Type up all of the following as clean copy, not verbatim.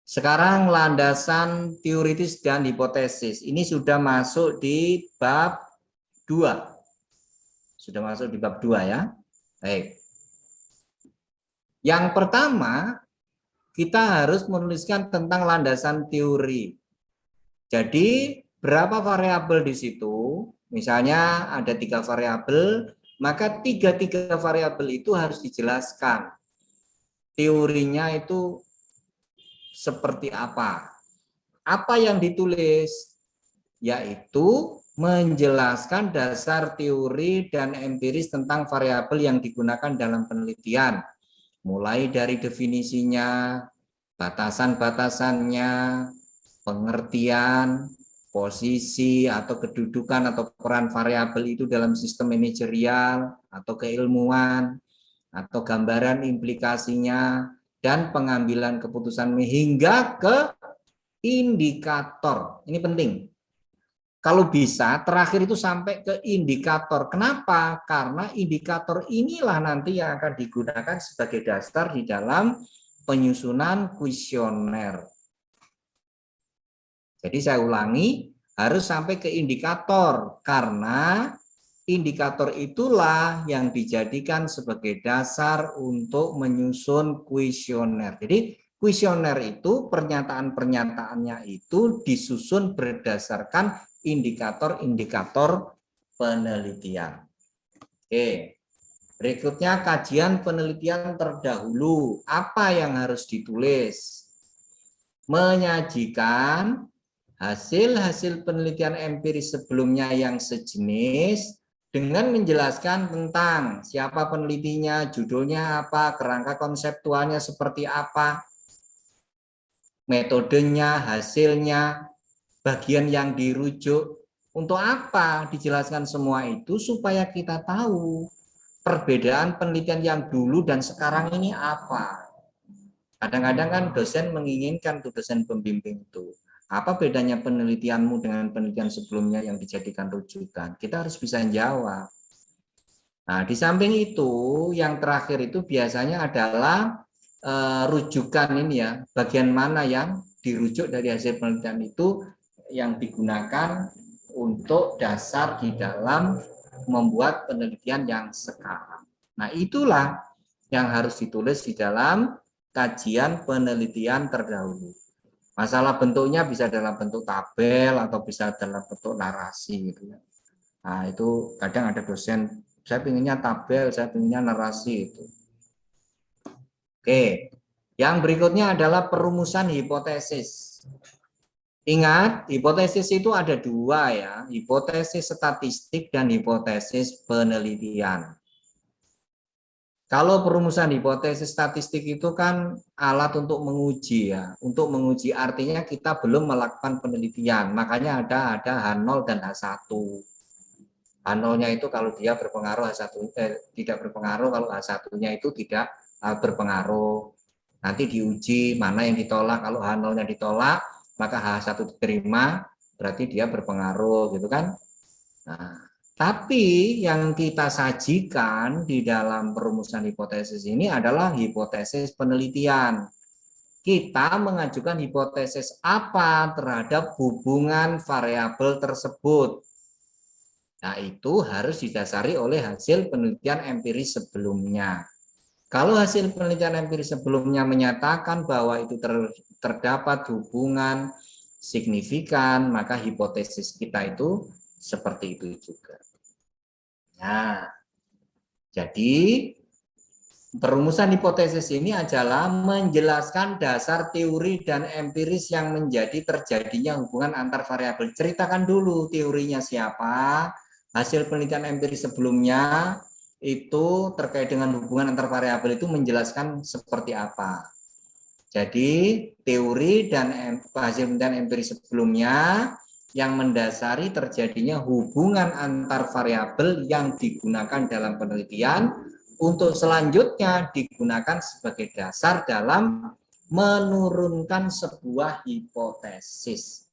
Sekarang landasan teoritis dan hipotesis. Ini sudah masuk di bab 2. Sudah masuk di bab 2 ya. Baik. Yang pertama, kita harus menuliskan tentang landasan teori. Jadi, berapa variabel di situ? Misalnya ada 3 variabel, maka tiga variabel itu harus dijelaskan. Teorinya itu seperti apa? Apa yang ditulis? Yaitu menjelaskan dasar teori dan empiris tentang variabel yang digunakan dalam penelitian. Mulai dari definisinya, batasan-batasannya, pengertian, posisi atau kedudukan atau peran variabel itu dalam sistem manajerial atau keilmuan, atau gambaran implikasinya, dan pengambilan keputusan hingga ke indikator. Ini penting. Kalau bisa, terakhir itu sampai ke indikator. Kenapa? Karena indikator inilah nanti yang akan digunakan sebagai dasar di dalam penyusunan kuesioner. Jadi saya ulangi, harus sampai ke indikator. Karena indikator itulah yang dijadikan sebagai dasar untuk menyusun kuesioner. Jadi kuesioner itu pernyataan-pernyataannya itu disusun berdasarkan indikator-indikator penelitian. Oke, berikutnya kajian penelitian terdahulu. Apa yang harus ditulis? Menyajikan hasil-hasil penelitian empiris sebelumnya yang sejenis dengan menjelaskan tentang siapa penelitinya, judulnya apa, kerangka konseptualnya seperti apa, metodenya, hasilnya, bagian yang dirujuk. Untuk apa dijelaskan semua itu? Supaya kita tahu perbedaan penelitian yang dulu dan sekarang ini apa. Kadang-kadang kan dosen menginginkan tuh, dosen pembimbing itu, apa bedanya penelitianmu dengan penelitian sebelumnya yang dijadikan rujukan? Kita harus bisa jawab. Nah, di samping itu, yang terakhir itu biasanya adalah rujukan ini ya, bagian mana yang dirujuk dari hasil penelitian itu yang digunakan untuk dasar di dalam membuat penelitian yang sekarang. Nah, itulah yang harus ditulis di dalam kajian penelitian terdahulu. Masalah bentuknya bisa dalam bentuk tabel atau bisa dalam bentuk narasi gitu ya. Nah, itu kadang ada dosen, saya pinginnya tabel, saya pinginnya narasi itu. Oke, yang berikutnya adalah perumusan hipotesis. Ingat, hipotesis itu ada dua ya, hipotesis statistik dan hipotesis penelitian. Kalau perumusan hipotesis statistik itu kan alat untuk menguji ya. Untuk menguji artinya kita belum melakukan penelitian. Makanya ada H0 dan H1. H0-nya itu kalau dia berpengaruh, H1 tidak berpengaruh, kalau H1-nya itu tidak berpengaruh. Nanti diuji mana yang ditolak. Kalau H0-nya ditolak, maka H1 diterima, berarti dia berpengaruh gitu kan. Nah, tapi yang kita sajikan di dalam perumusan hipotesis ini adalah hipotesis penelitian. Kita mengajukan hipotesis apa terhadap hubungan variabel tersebut. Nah, itu harus didasari oleh hasil penelitian empiris sebelumnya. Kalau hasil penelitian empiris sebelumnya menyatakan bahwa itu terdapat hubungan signifikan, maka hipotesis kita itu seperti itu juga. Nah, jadi perumusan hipotesis ini adalah menjelaskan dasar teori dan empiris yang menjadi terjadinya hubungan antar variabel. Ceritakan dulu teorinya siapa, hasil penelitian empiris sebelumnya itu terkait dengan hubungan antar variabel itu menjelaskan seperti apa. Jadi teori dan hasil penelitian empiris sebelumnya yang mendasari terjadinya hubungan antar variabel yang digunakan dalam penelitian untuk selanjutnya digunakan sebagai dasar dalam menurunkan sebuah hipotesis.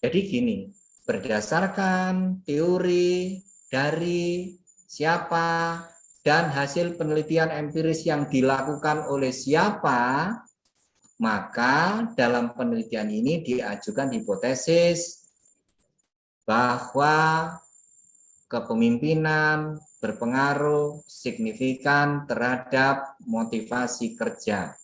Jadi gini, berdasarkan teori dari siapa dan hasil penelitian empiris yang dilakukan oleh siapa, maka dalam penelitian ini diajukan hipotesis bahwa kepemimpinan berpengaruh signifikan terhadap motivasi kerja,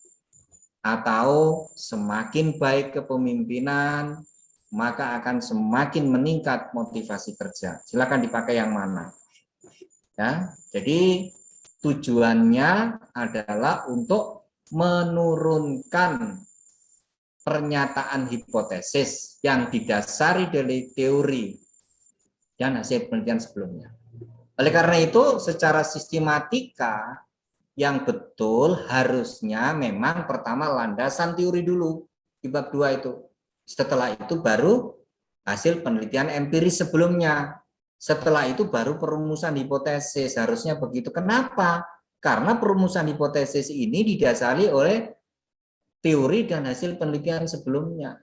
atau semakin baik kepemimpinan maka akan semakin meningkat motivasi kerja. Silakan dipakai yang mana. Ya, jadi tujuannya adalah untuk menurunkan pernyataan hipotesis yang didasari dari teori dan hasil penelitian sebelumnya. Oleh karena itu, secara sistematika yang betul harusnya memang pertama landasan teori dulu di bab 2 itu. Setelah itu baru hasil penelitian empiris sebelumnya. Setelah itu baru perumusan hipotesis. Harusnya begitu. Kenapa? Karena perumusan hipotesis ini didasari oleh teori dan hasil penelitian sebelumnya.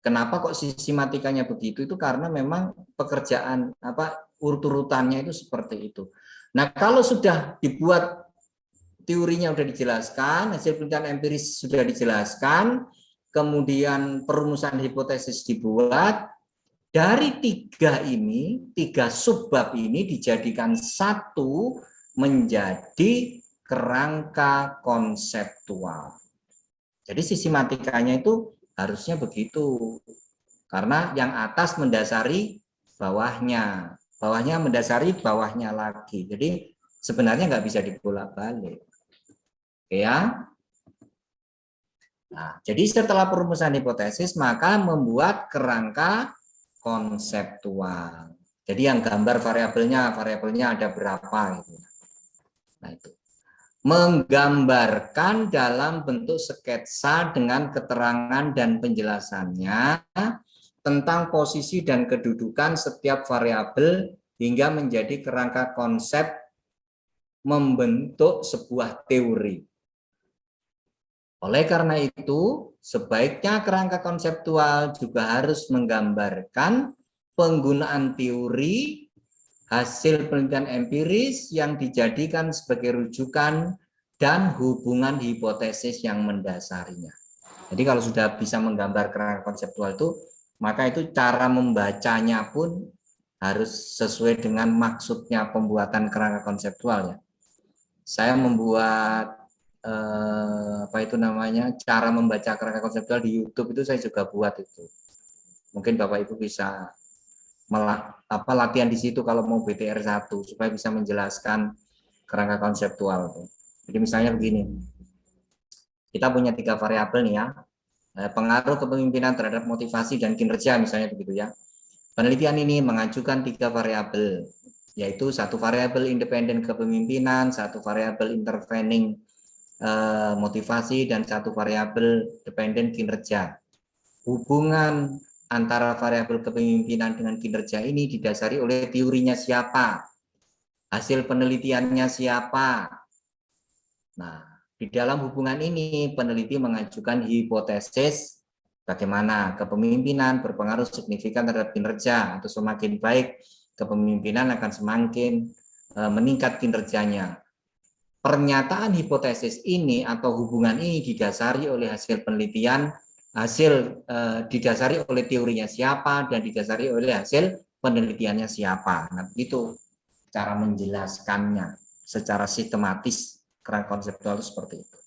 Kenapa kok sistematikanya begitu? Itu karena memang pekerjaan urut-urutannya itu seperti itu. Nah, kalau sudah dibuat teorinya sudah dijelaskan, hasil penelitian empiris sudah dijelaskan, kemudian perumusan hipotesis dibuat, dari tiga subbab ini dijadikan satu menjadi kerangka konseptual. Jadi sistematikanya itu harusnya begitu, karena yang atas mendasari bawahnya, bawahnya mendasari bawahnya lagi. Jadi sebenarnya nggak bisa dibolak-balik. Oke ya. Nah, jadi setelah perumusan hipotesis maka membuat kerangka konseptual. Jadi yang gambar variabelnya ada berapa gitu. Nah, itu. Menggambarkan dalam bentuk sketsa dengan keterangan dan penjelasannya tentang posisi dan kedudukan setiap variabel hingga menjadi kerangka konsep membentuk sebuah teori. Oleh karena itu, sebaiknya kerangka konseptual juga harus menggambarkan penggunaan teori, hasil penelitian empiris yang dijadikan sebagai rujukan dan hubungan hipotesis yang mendasarinya. Jadi kalau sudah bisa menggambar kerangka konseptual itu, maka itu cara membacanya pun harus sesuai dengan maksudnya pembuatan kerangka konseptual ya. Saya membuat cara membaca kerangka konseptual di YouTube itu saya juga buat itu. Mungkin Bapak Ibu bisa latihan di situ kalau mau BTR 1 supaya bisa menjelaskan kerangka konseptual. Jadi misalnya begini, kita punya 3 variabel nih ya, pengaruh kepemimpinan terhadap motivasi dan kinerja misalnya begitu ya. Penelitian ini mengajukan 3 variabel, yaitu 1 variabel independen kepemimpinan, 1 variabel intervening motivasi, dan 1 variabel dependen kinerja. Hubungan antara variabel kepemimpinan dengan kinerja ini didasari oleh teorinya siapa, hasil penelitiannya siapa. Nah, di dalam hubungan ini peneliti mengajukan hipotesis bagaimana kepemimpinan berpengaruh signifikan terhadap kinerja, atau semakin baik kepemimpinan akan semakin meningkat kinerjanya. Pernyataan hipotesis ini atau hubungan ini didasari oleh hasil penelitian, didasari oleh teorinya siapa, dan didasari oleh hasil penelitiannya siapa. Nah, itu cara menjelaskannya secara sistematis kerangka konseptual seperti itu.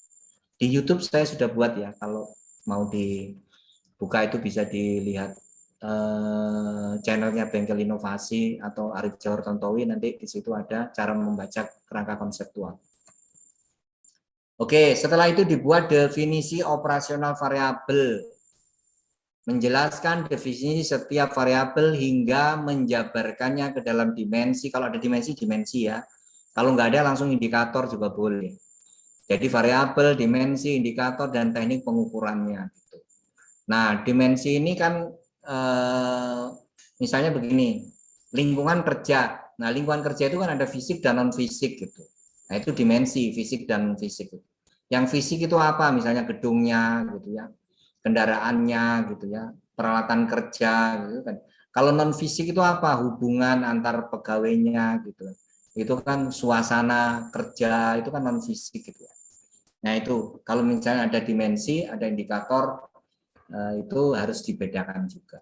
Di YouTube saya sudah buat ya, kalau mau dibuka itu bisa dilihat channelnya Bengkel Inovasi atau Arif Johar Tontowi, nanti di situ ada cara membaca kerangka konseptual. Oke, setelah itu dibuat definisi operasional variabel. Menjelaskan definisi setiap variabel hingga menjabarkannya ke dalam dimensi. Kalau ada dimensi ya. Kalau nggak ada langsung indikator juga boleh. Jadi variabel, dimensi, indikator, dan teknik pengukurannya. Nah, dimensi ini kan misalnya begini, lingkungan kerja. Nah, lingkungan kerja itu kan ada fisik dan non fisik gitu. Nah, itu dimensi fisik dan non fisik. Yang fisik itu apa? Misalnya gedungnya gitu ya, kendaraannya gitu ya, peralatan kerja gitu kan. Kalau non fisik itu apa? Hubungan antar pegawainya gitu. Itu kan suasana kerja, itu kan non fisik gitu ya. Nah itu kalau misalnya ada dimensi, ada indikator, itu harus dibedakan juga.